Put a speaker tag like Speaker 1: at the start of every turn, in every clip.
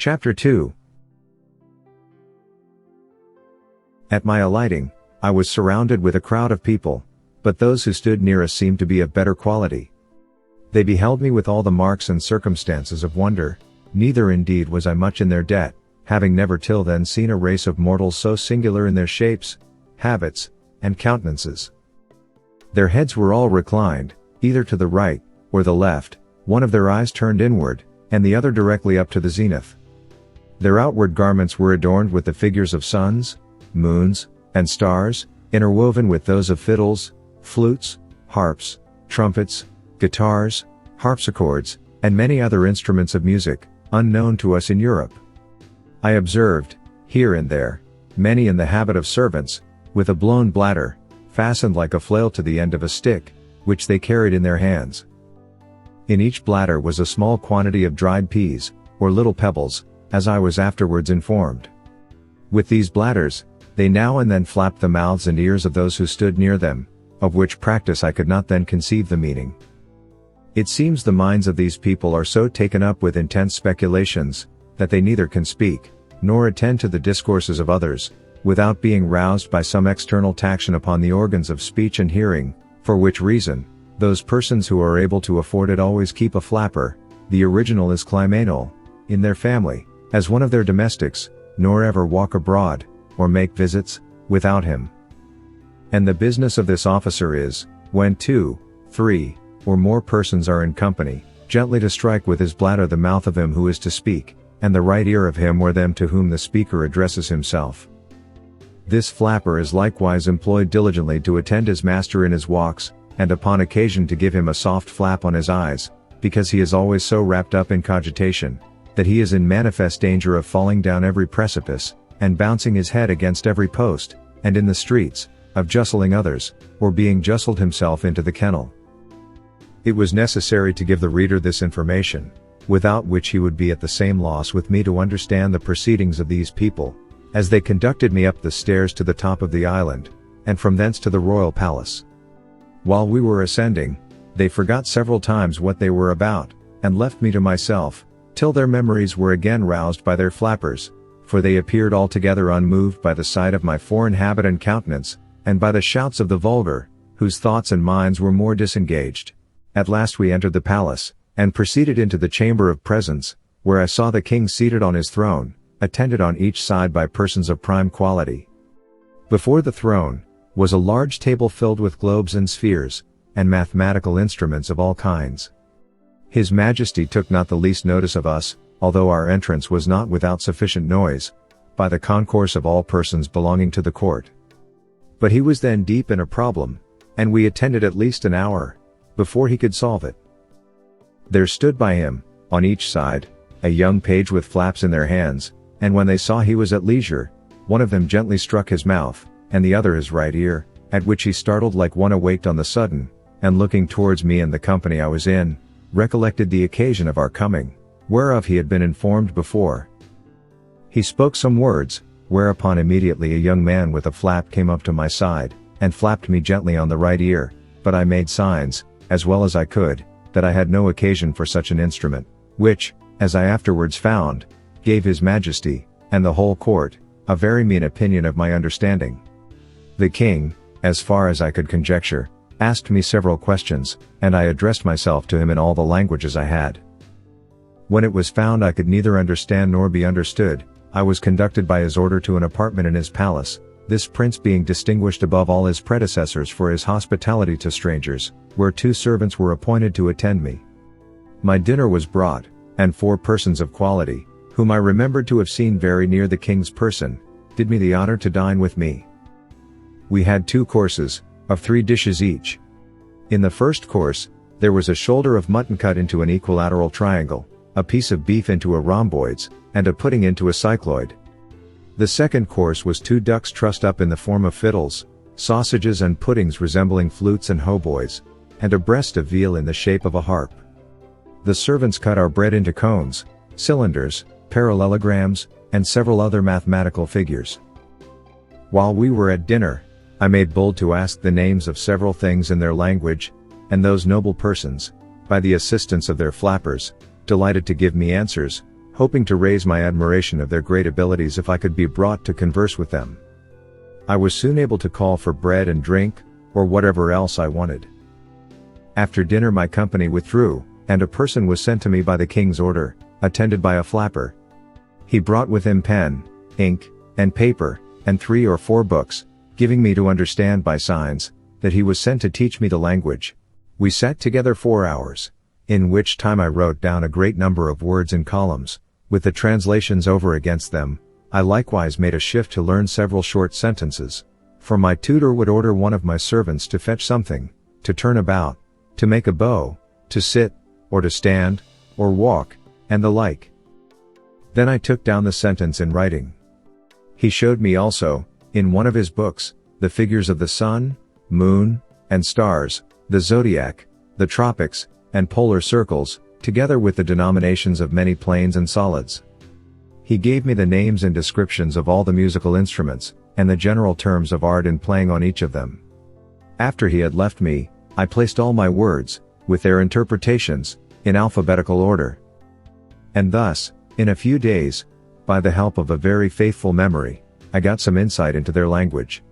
Speaker 1: Chapter 2. At my alighting, I was surrounded with a crowd of people, but those who stood near us seemed to be of better quality. They beheld me with all the marks and circumstances of wonder, neither indeed was I much in their debt, having never till then seen a race of mortals so singular in their shapes, habits, and countenances. Their heads were all reclined, either to the right, or the left, one of their eyes turned inward, and the other directly up to the zenith. Their outward garments were adorned with the figures of suns, moons, and stars, interwoven with those of fiddles, flutes, harps, trumpets, guitars, harpsichords, and many other instruments of music, unknown to us in Europe. I observed, here and there, many in the habit of servants, with a blown bladder, fastened like a flail to the end of a stick, which they carried in their hands. In each bladder was a small quantity of dried peas, or little pebbles, as I was afterwards informed. With these bladders, they now and then flapped the mouths and ears of those who stood near them, of which practice I could not then conceive the meaning. It seems the minds of these people are so taken up with intense speculations, that they neither can speak, nor attend to the discourses of others, without being roused by some external taction upon the organs of speech and hearing, for which reason, those persons who are able to afford it always keep a flapper, the original is climanal, in their family, as one of their domestics, nor ever walk abroad, or make visits, without him. And the business of this officer is, when 2, 3, or more persons are in company, gently to strike with his bladder the mouth of him who is to speak, and the right ear of him or them to whom the speaker addresses himself. This flapper is likewise employed diligently to attend his master in his walks, and upon occasion to give him a soft flap on his eyes, because he is always so wrapped up in cogitation, that he is in manifest danger of falling down every precipice, and bouncing his head against every post, and in the streets, of justling others, or being justled himself into the kennel. It was necessary to give the reader this information, without which he would be at the same loss with me to understand the proceedings of these people, as they conducted me up the stairs to the top of the island, and from thence to the royal palace. While we were ascending, they forgot several times what they were about, and left me to myself, till their memories were again roused by their flappers, for they appeared altogether unmoved by the sight of my foreign habit and countenance, and by the shouts of the vulgar, whose thoughts and minds were more disengaged. At last we entered the palace, and proceeded into the chamber of presence, where I saw the king seated on his throne, attended on each side by persons of prime quality. Before the throne, was a large table filled with globes and spheres, and mathematical instruments of all kinds. His Majesty took not the least notice of us, although our entrance was not without sufficient noise, by the concourse of all persons belonging to the court. But he was then deep in a problem, and we attended at least an hour, before he could solve it. There stood by him, on each side, a young page with flaps in their hands, and when they saw he was at leisure, one of them gently struck his mouth, and the other his right ear, at which he startled like one awaked on the sudden, and looking towards me and the company I was in, recollected the occasion of our coming, whereof he had been informed before. He spoke some words, whereupon immediately a young man with a flap came up to my side, and flapped me gently on the right ear, but I made signs, as well as I could, that I had no occasion for such an instrument, which, as I afterwards found, gave his Majesty, and the whole court, a very mean opinion of my understanding. The king, as far as I could conjecture, asked me several questions, and I addressed myself to him in all the languages I had. When it was found I could neither understand nor be understood, I was conducted by his order to an apartment in his palace, this prince being distinguished above all his predecessors for his hospitality to strangers, where 2 servants were appointed to attend me. My dinner was brought, and 4 persons of quality, whom I remembered to have seen very near the king's person, did me the honor to dine with me. We had 2 courses, of 3 dishes each. In the first course, there was a shoulder of mutton cut into an equilateral triangle, a piece of beef into a rhomboids, and a pudding into a cycloid. The second course was 2 ducks trussed up in the form of fiddles, sausages and puddings resembling flutes and hautboys, and a breast of veal in the shape of a harp. The servants cut our bread into cones, cylinders, parallelograms, and several other mathematical figures. While we were at dinner, I made bold to ask the names of several things in their language, and those noble persons, by the assistance of their flappers, delighted to give me answers, hoping to raise my admiration of their great abilities if I could be brought to converse with them. I was soon able to call for bread and drink, or whatever else I wanted. After dinner my company withdrew, and a person was sent to me by the king's order, attended by a flapper. He brought with him pen, ink, and paper, and 3 or 4 books, giving me to understand by signs, that he was sent to teach me the language. We sat together 4 hours, in which time I wrote down a great number of words in columns, with the translations over against them. I likewise made a shift to learn several short sentences, for my tutor would order one of my servants to fetch something, to turn about, to make a bow, to sit, or to stand, or walk, and the like. Then I took down the sentence in writing. He showed me also, in one of his books, the figures of the sun, moon, and stars, the zodiac, the tropics, and polar circles, together with the denominations of many planes and solids. He gave me the names and descriptions of all the musical instruments, and the general terms of art in playing on each of them. After he had left me, I placed all my words, with their interpretations, in alphabetical order. And thus, in a few days, by the help of a very faithful memory, I got some insight into their language.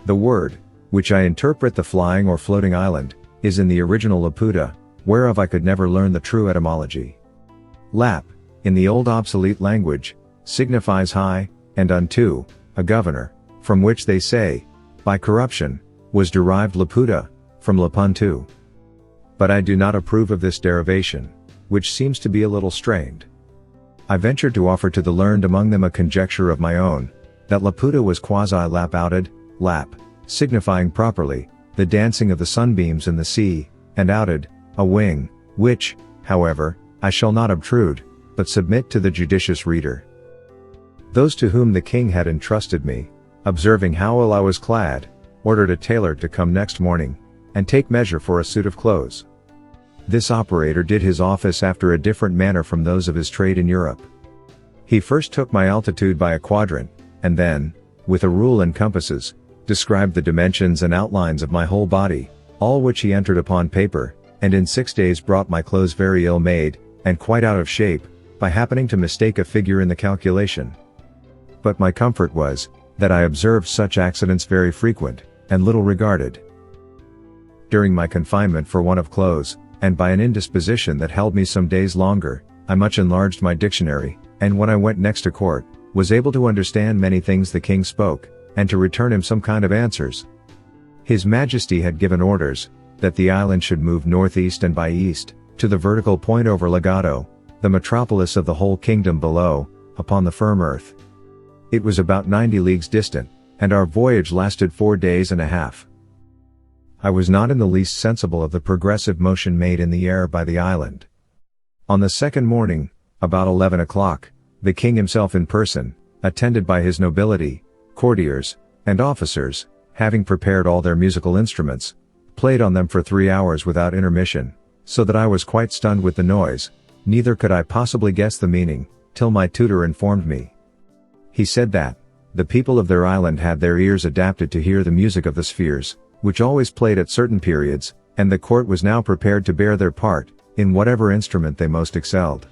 Speaker 1: The word, which I interpret the flying or floating island, is in the original Laputa, whereof I could never learn the true etymology. Lap, in the old obsolete language, signifies high, and unto, a governor, from which they say, by corruption, was derived Laputa, from Lapuntu. But I do not approve of this derivation, which seems to be a little strained. I ventured to offer to the learned among them a conjecture of my own, that Laputa was quasi-lap-outed, lap, signifying properly, the dancing of the sunbeams in the sea, and outed, a wing, which, however, I shall not obtrude, but submit to the judicious reader. Those to whom the king had entrusted me, observing how ill I was clad, ordered a tailor to come next morning, and take measure for a suit of clothes. This operator did his office after a different manner from those of his trade in Europe. He first took my altitude by a quadrant, and then, with a rule and compasses, described the dimensions and outlines of my whole body, all which he entered upon paper, and in 6 days brought my clothes very ill made, and quite out of shape, by happening to mistake a figure in the calculation. But my comfort was, that I observed such accidents very frequent, and little regarded. During my confinement for want of clothes, and by an indisposition that held me some days longer, I much enlarged my dictionary, and when I went next to court, was able to understand many things the king spoke, and to return him some kind of answers. His Majesty had given orders, that the island should move northeast and by east, to the vertical point over Legato, the metropolis of the whole kingdom below, upon the firm earth. It was about 90 leagues distant, and our voyage lasted 4 days and a half. I was not in the least sensible of the progressive motion made in the air by the island. On the second morning, about 11 o'clock, the king himself in person, attended by his nobility, courtiers, and officers, having prepared all their musical instruments, played on them for 3 hours without intermission, so that I was quite stunned with the noise, neither could I possibly guess the meaning, till my tutor informed me. He said that, the people of their island had their ears adapted to hear the music of the spheres, which always played at certain periods, and the court was now prepared to bear their part, in whatever instrument they most excelled.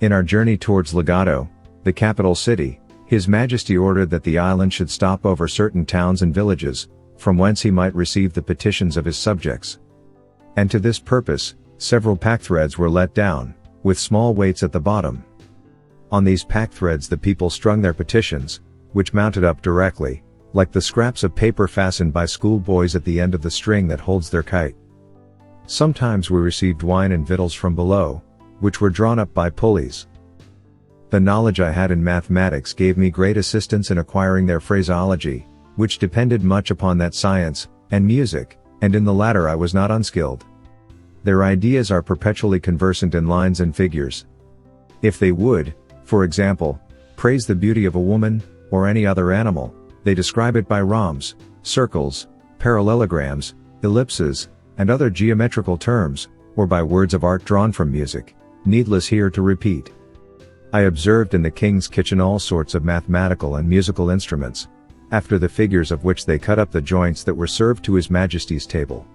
Speaker 1: In our journey towards Legato, the capital city, His Majesty ordered that the island should stop over certain towns and villages, from whence he might receive the petitions of his subjects. And to this purpose, several packthreads were let down, with small weights at the bottom. On these packthreads the people strung their petitions, which mounted up directly, like the scraps of paper fastened by schoolboys at the end of the string that holds their kite. Sometimes we received wine and victuals from below, which were drawn up by pulleys. The knowledge I had in mathematics gave me great assistance in acquiring their phraseology, which depended much upon that science, and music, and in the latter I was not unskilled. Their ideas are perpetually conversant in lines and figures. If they would, for example, praise the beauty of a woman, or any other animal, they describe it by rhombs, circles, parallelograms, ellipses, and other geometrical terms, or by words of art drawn from music, needless here to repeat. I observed in the king's kitchen all sorts of mathematical and musical instruments, after the figures of which they cut up the joints that were served to His Majesty's table.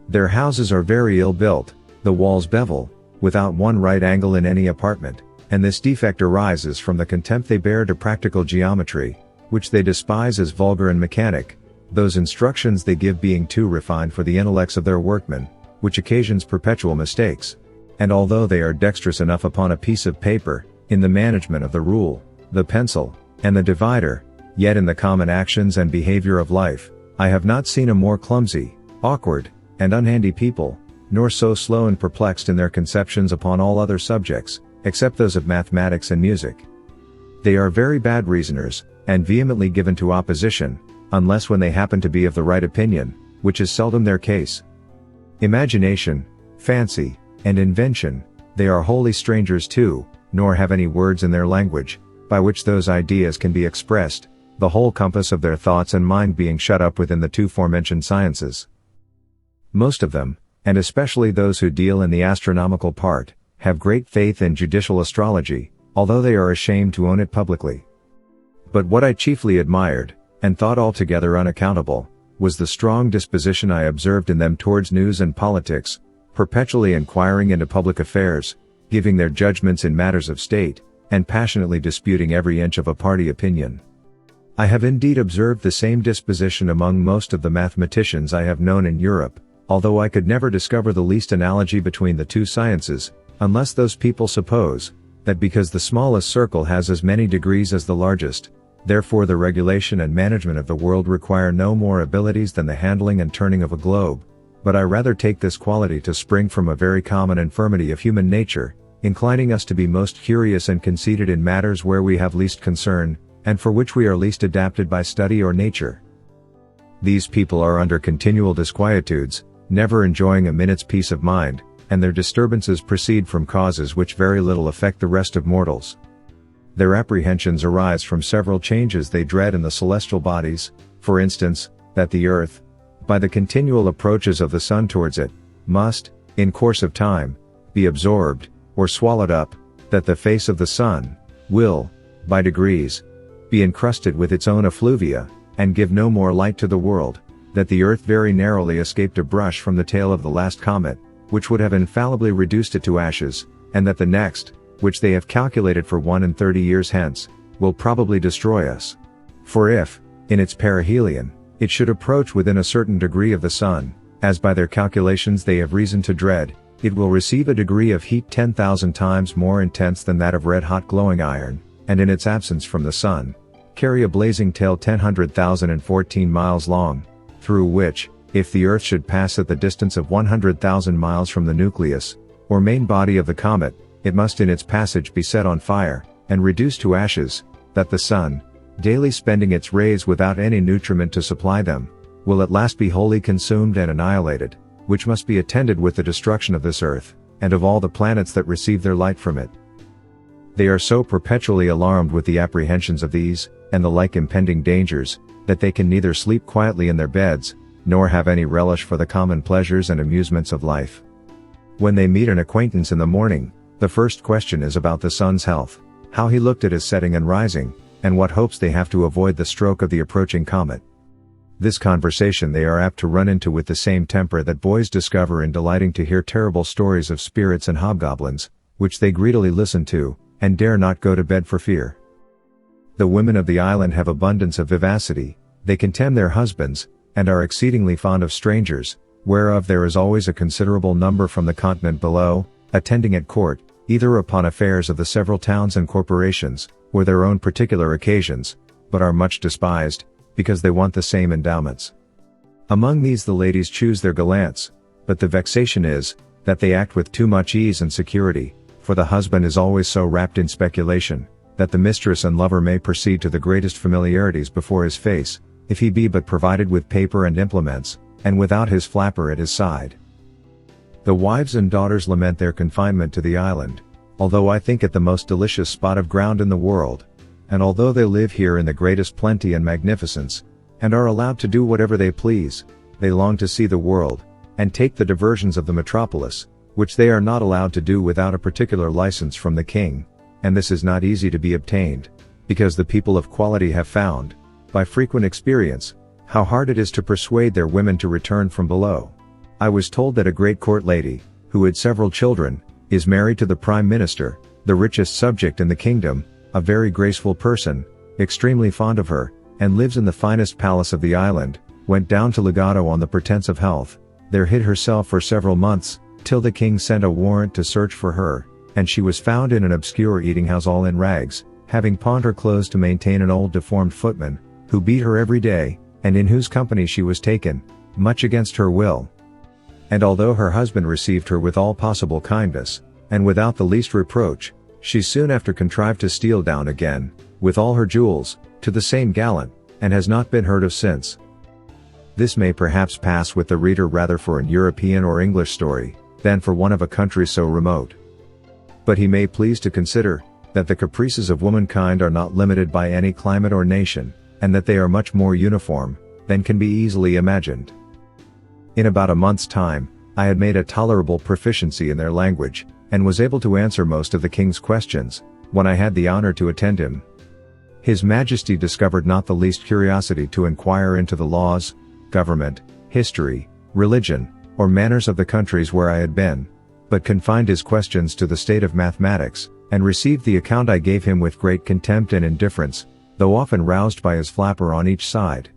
Speaker 1: Their houses are very ill built, the walls bevel, without one right angle in any apartment, And this defect arises from the contempt they bear to practical geometry, which they despise as vulgar and mechanic, those instructions they give being too refined for the intellects of their workmen, which occasions perpetual mistakes. And although they are dexterous enough upon a piece of paper, in the management of the rule, the pencil, and the divider, yet in the common actions and behavior of life, I have not seen a more clumsy, awkward, and unhandy people, nor so slow and perplexed in their conceptions upon all other subjects, except those of mathematics and music. They are very bad reasoners, and vehemently given to opposition, unless when they happen to be of the right opinion, which is seldom their case. Imagination, fancy, and invention, they are wholly strangers to, nor have any words in their language, by which those ideas can be expressed, the whole compass of their thoughts and mind being shut up within the two forementioned sciences. Most of them, and especially those who deal in the astronomical part, have great faith in judicial astrology, although they are ashamed to own it publicly. But what I chiefly admired, and thought altogether unaccountable, was the strong disposition I observed in them towards news and politics, perpetually inquiring into public affairs, giving their judgments in matters of state, and passionately disputing every inch of a party opinion. I have indeed observed the same disposition among most of the mathematicians I have known in Europe, although I could never discover the least analogy between the two sciences, unless those people suppose, that because the smallest circle has as many degrees as the largest, therefore the regulation and management of the world require no more abilities than the handling and turning of a globe, but I rather take this quality to spring from a very common infirmity of human nature, inclining us to be most curious and conceited in matters where we have least concern, and for which we are least adapted by study or nature. These people are under continual disquietudes, never enjoying a minute's peace of mind, and their disturbances proceed from causes which very little affect the rest of mortals. Their apprehensions arise from several changes they dread in the celestial bodies, for instance, that the earth, by the continual approaches of the sun towards it, must, in course of time, be absorbed, or swallowed up, that the face of the sun, will, by degrees, be encrusted with its own effluvia, and give no more light to the world, that the earth very narrowly escaped a brush from the tail of the last comet, which would have infallibly reduced it to ashes, and that the next, which they have calculated for 31 years hence, will probably destroy us. For if, in its perihelion, it should approach within a certain degree of the sun, as by their calculations they have reason to dread, it will receive a degree of heat 10,000 times more intense than that of red-hot glowing iron, and in its absence from the sun, carry a blazing tail 10,114 miles long, through which, if the earth should pass at the distance of 100,000 miles from the nucleus, or main body of the comet, it must in its passage be set on fire, and reduced to ashes, that the sun, daily spending its rays without any nutriment to supply them, will at last be wholly consumed and annihilated, which must be attended with the destruction of this earth, and of all the planets that receive their light from it. They are so perpetually alarmed with the apprehensions of these, and the like impending dangers, that they can neither sleep quietly in their beds, nor have any relish for the common pleasures and amusements of life. When they meet an acquaintance in the morning, the first question is about the sun's health, how he looked at his setting and rising, and what hopes they have to avoid the stroke of the approaching comet. This conversation they are apt to run into with the same temper that boys discover in delighting to hear terrible stories of spirits and hobgoblins, which they greedily listen to, and dare not go to bed for fear. The women of the island have abundance of vivacity, they contemn their husbands, and are exceedingly fond of strangers, whereof there is always a considerable number from the continent below, attending at court, either upon affairs of the several towns and corporations, or their own particular occasions, but are much despised, because they want the same endowments. Among these the ladies choose their gallants, but the vexation is, that they act with too much ease and security, for the husband is always so wrapped in speculation, that the mistress and lover may proceed to the greatest familiarities before his face, if he be but provided with paper and implements, and without his flapper at his side. The wives and daughters lament their confinement to the island, although I think it the most delicious spot of ground in the world, and although they live here in the greatest plenty and magnificence, and are allowed to do whatever they please, they long to see the world, and take the diversions of the metropolis, which they are not allowed to do without a particular license from the king, and this is not easy to be obtained, because the people of quality have found, by frequent experience, how hard it is to persuade their women to return from below. I was told that a great court lady, who had several children, is married to the Prime Minister, the richest subject in the kingdom, a very graceful person, extremely fond of her, and lives in the finest palace of the island, went down to Legato on the pretense of health, there hid herself for several months, till the king sent a warrant to search for her, and she was found in an obscure eating-house all in rags, having pawned her clothes to maintain an old deformed footman, who beat her every day, and in whose company she was taken, much against her will. And although her husband received her with all possible kindness, and without the least reproach, she soon after contrived to steal down again, with all her jewels, to the same gallant, and has not been heard of since. This may perhaps pass with the reader rather for an European or English story, than for one of a country so remote. But he may please to consider, that the caprices of womankind are not limited by any climate or nation, and that they are much more uniform, than can be easily imagined. In about a month's time, I had made a tolerable proficiency in their language, and was able to answer most of the king's questions, when I had the honor to attend him. His Majesty discovered not the least curiosity to inquire into the laws, government, history, religion, or manners of the countries where I had been, but confined his questions to the state of mathematics, and received the account I gave him with great contempt and indifference, though often roused by his flapper on each side.